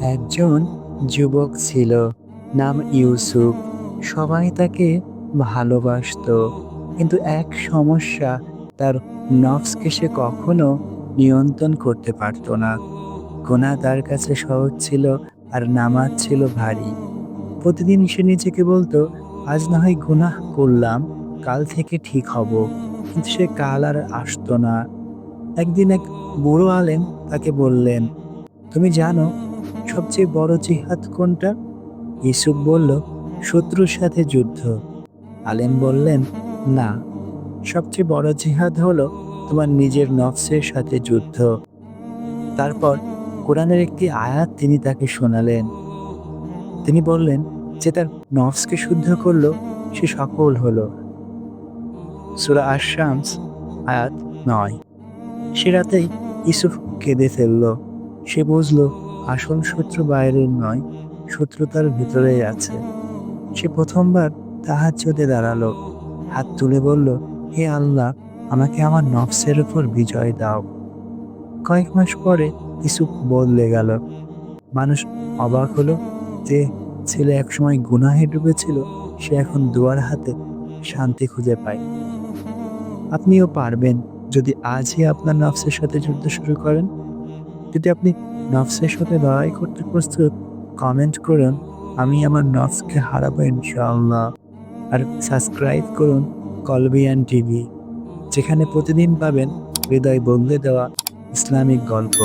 একজন যুবক ছিল, নাম ইউসুফ। সবাই তাকে ভালোবাসতো, কিন্তু এক সমস্যা, তার নফসকে সে কখনো নিয়ন্ত্রণ করতে পারত না। গুনাহ তার কাছে সহজ ছিল, আর নামাজ ছিল ভারী। প্রতিদিন সে নিজেকে বলতো, আজ না হয় গুনাহ করলাম, কাল থেকে ঠিক হব। কিন্তু সে কাল আর আসতো না। একদিন এক বুড়ো আলেম তাকে বললেন, তুমি জানো সবচেয়ে বড় জিহাদ কোনটা? ইউসুফ বলল, শত্রুর সাথে যুদ্ধ। আলেম বললেন, না, সবচেয়ে বড় জিহাদ হলো তোমার নিজের নফসের সাথে যুদ্ধ। তারপর কোরআনের একটি আয়াত তিনি তাকে শোনালেন। তিনি বললেন, যে তার নফসকে শুদ্ধ করলো সে সফল হলো। সূরা আশ-শামস আয়াত ৯। সে রাতেই ইউসুফ কেঁদে ফেলল। সে বুঝল আসল শত্রু বাইরের নয়, শত্রু তার ভিতরেই আছে। সে প্রথমবার তাহাজ্জুদে দাঁড়ালো, হাত তুলে বলল, হে আল্লাহ, আমাকে আমার নফসের উপর বিজয় দাও। কয়েক মাস পরে ইউসুফ বদলে গেল। মানুষ অবাক হলো যে ছেলে একসময় গুনাহে ডুবেছিল, সে এখন দুয়ার হাতে শান্তি খুঁজে পায়। আপনিও পারবেন, যদি আজই আপনার নফসের সাথে যুদ্ধ শুরু করেন। যদি আপনি নফসের সাথে লড়াই করতে প্রস্তুত, কমেন্ট করুন, আমি আমার নফসকে হারাবো ইনশাআল্লাহ। আর সাবস্ক্রাইব করুন কলবিয়ান টিভি, যেখানে প্রতিদিন পাবেন হৃদয় বদলে দেওয়া ইসলামিক গল্প।